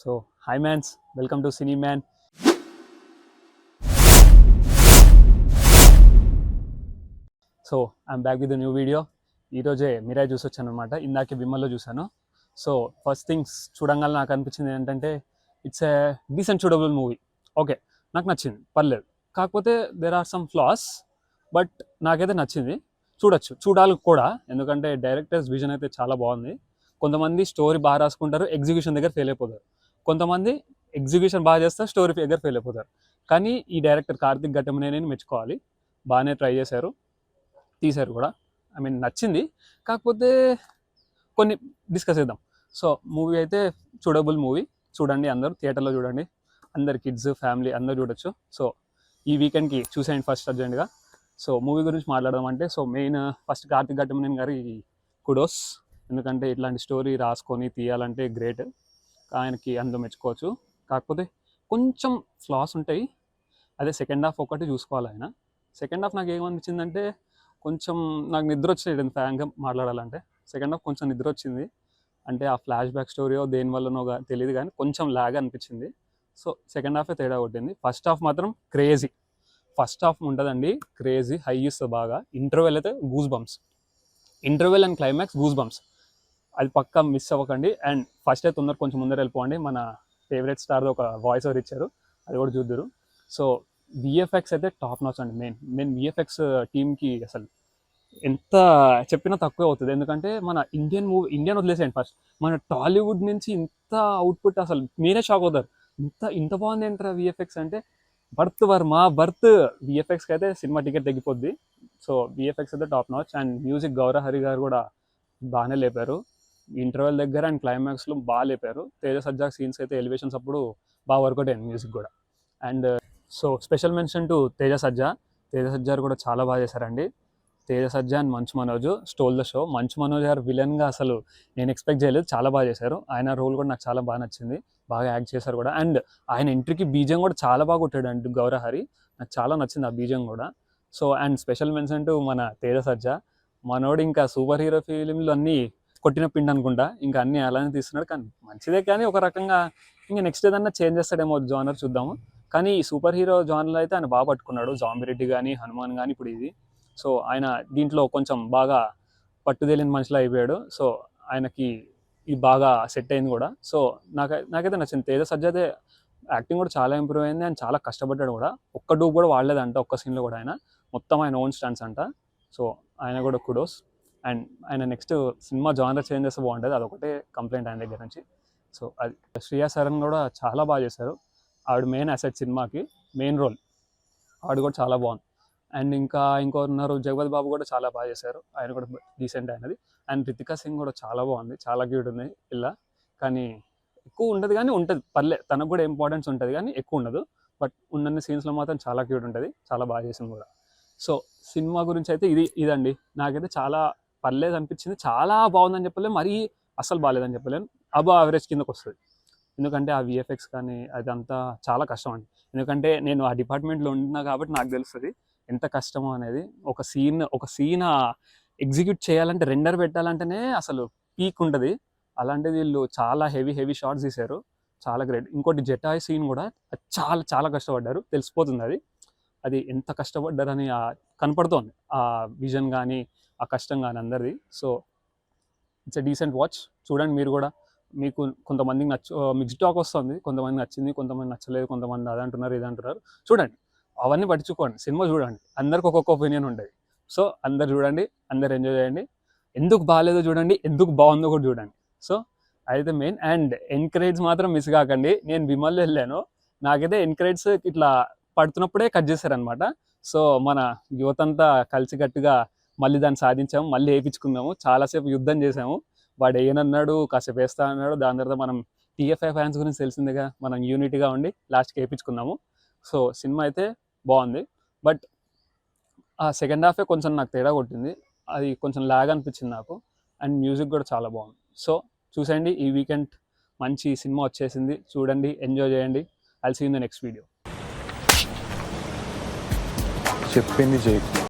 So, hi mans, welcome to Cine Man. So I'm back with new video. ఈరోజే Mirai చూసి వచ్చాను అనమాట. ఇందాకే విమల్లో చూశాను. సో ఫస్ట్ థింగ్స్ చూడంగానే నాకు అనిపించింది ఏంటంటే ఇట్స్ ఏ డీసెంట్ చూడబుల్ మూవీ. ఓకే, నాకు నచ్చింది, పర్లేదు. కాకపోతే there are some flaws, but నాకైతే నచ్చింది. చూడాలి కూడా, ఎందుకంటే డైరెక్టర్స్ విజన్ అయితే చాలా బాగుంది. కొంతమంది స్టోరీ బాగా రాసుకుంటారు, ఎగ్జిక్యూషన్ దగ్గర ఫెయిల్ అయిపోతారు. కొంతమంది ఎగ్జిక్యూషన్ బాగా చేస్తారు, స్టోరీ దగ్గర ఫెయిల్ అయిపోతారు. కానీ ఈ డైరెక్టర్ కార్తిక్ ఘట్టమనేనిని మెచ్చుకోవాలి. బాగానే ట్రై చేశారు, తీశారు కూడా. ఐ మీన్ నచ్చింది. కాకపోతే కొన్ని డిస్కస్ చేద్దాం. సో మూవీ అయితే చూడబుల్ మూవీ. చూడండి, అందరూ థియేటర్లో చూడండి. అందరు కిడ్స్, ఫ్యామిలీ అందరూ చూడొచ్చు. సో ఈ వీకెండ్కి చూసేయండి ఫస్ట్ అర్జెంట్గా. సో మూవీ గురించి మాట్లాడదాం అంటే, so main first Karthik Ghattamaneni గారి కుడోస్. ఎందుకంటే ఇట్లాంటి స్టోరీ రాసుకొని తీయాలంటే గ్రేట్. ఆయనకి అందులో మెచ్చుకోవచ్చు. కాకపోతే కొంచెం ఫ్లాస్ ఉంటాయి. అదే సెకండ్ హాఫ్ ఒకటి చూసుకోవాలి ఆయన. సెకండ్ హాఫ్ నాకు ఏమనిపించిందంటే, కొంచెం నాకు నిద్ర వచ్చేది ఫ్యాన్గా మాట్లాడాలంటే. సెకండ్ హాఫ్ కొంచెం నిద్ర వచ్చింది. అంటే ఆ ఫ్లాష్ బ్యాక్ స్టోరీయో దేనివల్లనో తెలియదు, కానీ కొంచెం లాగ్ అనిపించింది. సో సెకండ్ హాఫే తేడా కొట్టింది. ఫస్ట్ హాఫ్ మాత్రం క్రేజీ. ఫస్ట్ హాఫ్ ఉంటుందండి క్రేజీ, హై ఇస్తుంది బాగా. ఇంటర్వెల్ అయితే goose bumps. Interval and climax goose bumps, అది పక్కా మిస్ అవ్వకండి. అండ్ ఫస్ట్ అయితే కొంచెం ముందర వెళ్ళిపోండి. మన ఫేవరెట్ స్టార్ది ఒక వాయిస్ ఓవర్ ఇచ్చారు, అది కూడా చూద్దరు. సో విఎఫ్ఎక్స్ అయితే టాప్ నాచ్ అండి. మెయిన్ విఎఫ్ఎక్స్ టీమ్కి అసలు ఎంత చెప్పినా తక్కువే అవుతుంది. ఎందుకంటే మన ఇండియన్ వదిలేసేయండి, ఫస్ట్ మన టాలీవుడ్ నుంచి ఇంత అవుట్పుట్ అసలు మీరే షాక్ అవుతారు. ఇంత బాగుంది ఏంటారా విఎఫ్ఎక్స్ అంటే. బర్త్ విఎఫ్ఎక్స్కి అయితే సినిమా టికెట్ తగ్గిపోద్ది. సో విఎఫ్ఎక్స్ అయితే top notch. And music Gaurav Hari గారు కూడా బాగానే లేపారు. ఇంటర్వెల్ దగ్గర అండ్ క్లైమాక్స్లో బాగా లేపారు. తేజ సజ్జా సీన్స్ అయితే ఎలివేషన్స్ అప్పుడు బాగా వర్కౌట్ అయింది మ్యూజిక్ కూడా. And so special mention to Teja Sajja కూడా చాలా బాగా చేశారండి. తేజ సజ్జా and Manchu Manoj stole the show. Manchu Manoj గారు విలన్గా అసలు నేను ఎక్స్పెక్ట్ చేయలేదు, చాలా బాగా చేశారు. ఆయన రోల్ కూడా నాకు చాలా బాగా నచ్చింది, బాగా యాక్ట్ చేశారు కూడా. అండ్ ఆయన ఎంట్రీకి బీజం కూడా చాలా బాగా కొట్టాడు అండి గౌరవ్ హరి, నాకు చాలా నచ్చింది ఆ బీజం కూడా. So and special mention to మన తేజ సజ్జా. మనోడు ఇంకా సూపర్ హీరో ఫిలింలు అన్నీ కొట్టిన పిండి అనుకుంటా, ఇంకా అన్నీ అలానే తీస్తున్నాడు. కానీ మంచిదే, కానీ ఒక రకంగా ఇంకా నెక్స్ట్ ఏదన్నా చేంజ్ చేస్తాడేమో జానర్, చూద్దాము. కానీ ఈ సూపర్ హీరో జానర్లో అయితే ఆయన బాగా పట్టుకున్నాడు. జాంబిరెడ్డి కానీ, హనుమాన్ కానీ, ఇప్పుడు ఇది. సో ఆయన దీంట్లో కొంచెం బాగా పట్టుదలిన మనిషిలో అయిపోయాడు. సో ఆయనకి ఇది బాగా సెట్ అయింది కూడా. సో నాకైతే నచ్చింది. తేజ సజ్జాదే యాక్టింగ్ కూడా చాలా ఇంప్రూవ్ అయింది. ఆయన చాలా కష్టపడ్డాడు కూడా. ఒక్క డూప్ కూడా వాడలేదంట ఒక్క సీన్లో కూడా. ఆయన మొత్తం ఆయన ఓన్ స్టాండ్స్ అంట. సో ఆయన కూడా కుడోస్. అండ్ ఆయన నెక్స్ట్ సినిమా జానర్ చేంజ్ చేస్తే బాగుంటుంది, అదొకటే కంప్లైంట్ ఆయన దగ్గర నుంచి. సో అది శ్రియా సరన్ కూడా చాలా బాగా చేశారు. ఆవిడ మెయిన్ అసెట్ సినిమాకి, మెయిన్ రోల్ ఆవిడ కూడా చాలా బాగుంది. అండ్ ఇంకోరున్నారు జగపతి బాబు కూడా చాలా బాగా చేశారు, ఆయన కూడా డీసెంట్ అయినది. అండ్ రితికా సింగ్ కూడా చాలా బాగుంది, చాలా క్యూట్ ఉంది పిల్ల. కానీ ఎక్కువ ఉండదు, కానీ ఉంటుంది పర్లేదు, తనకు కూడా ఇంపార్టెన్స్ ఉంటుంది కానీ ఎక్కువ ఉండదు. బట్ ఉన్న సీన్స్లో మాత్రం చాలా క్యూట్ ఉంటుంది, చాలా బాగా చేసింది కూడా. సో సినిమా గురించి అయితే ఇదండి. నాకైతే చాలా పర్లేదు అనిపించింది. చాలా బాగుందని చెప్పలేము, మరీ అస్సలు బాగాలేదని చెప్పలేము, అబో యావరేజ్ కిందకు వస్తుంది. ఎందుకంటే ఆ విఎఫ్ఎక్స్ కానీ అదంతా చాలా కష్టం అండి. ఎందుకంటే నేను ఆ డిపార్ట్మెంట్లో ఉంటున్నా కాబట్టి నాకు తెలుస్తుంది ఎంత కష్టమో అనేది. ఒక సీన్ ఎగ్జిక్యూట్ చేయాలంటే, రెండర్ పెట్టాలంటేనే అసలు పీక్ ఉంటుంది. అలాంటిది వీళ్ళు చాలా హెవీ షాట్స్ తీశారు, చాలా గ్రేట్. ఇంకోటి జటాయ్ సీన్ కూడా చాలా చాలా కష్టపడ్డారు, తెలిసిపోతుంది అది ఎంత కష్టపడ్డారని కనపడుతోంది ఆ విజన్ కానీ, ఆ కష్టం కానీ అందరిది. So it's a decent watch. చూడండి మీరు కూడా. మీకు కొంతమందికి మిక్స్డ్ టాక్ వస్తుంది, కొంతమంది నచ్చింది, కొంతమంది నచ్చలేదు, కొంతమంది అదంటున్నారు ఇదంటున్నారు. చూడండి, అవన్నీ పట్టించుకోండి, సినిమా చూడండి. అందరికి ఒక్కొక్క ఒపీనియన్ ఉంటుంది. సో అందరు చూడండి, అందరు ఎంజాయ్ చేయండి. ఎందుకు బాగాలేదో చూడండి, ఎందుకు బాగుందో కూడా చూడండి. సో అయితే మెయిన్. అండ్ ఎంకరేజ్ మాత్రం మిస్ కాకండి. నేను విమల్లో వెళ్ళాను, నాకైతే ఎంకరేజ్ ఇట్లా పడుతున్నప్పుడే కట్ చేశారనమాట. సో మన యువతంతా కలిసికట్టుగా మళ్ళీ దాన్ని సాధించాము, మళ్ళీ వేయించుకున్నాము. చాలాసేపు యుద్ధం చేసాము. వాడు ఏనన్నాడు, కాసేపు వేస్తా అన్నాడు. దాని తర్వాత మనం టీఎఫ్ఐ ఫ్యాన్స్ గురించి తెలిసిందిగా, మనం యూనిటీగా ఉండి లాస్ట్కి వేయించుకున్నాము. సో సినిమా అయితే బాగుంది. బట్ ఆ సెకండ్ హాఫే కొంచెం నాకు తేడా కొట్టింది, అది కొంచెం లాగ్ అనిపించింది నాకు. అండ్ మ్యూజిక్ కూడా చాలా బాగుంది. సో చూసేయండి, ఈ వీకెండ్ మంచి సినిమా వచ్చేసింది, చూడండి, ఎంజాయ్ చేయండి. I'll see in the next video. చెప్పింది చేయి.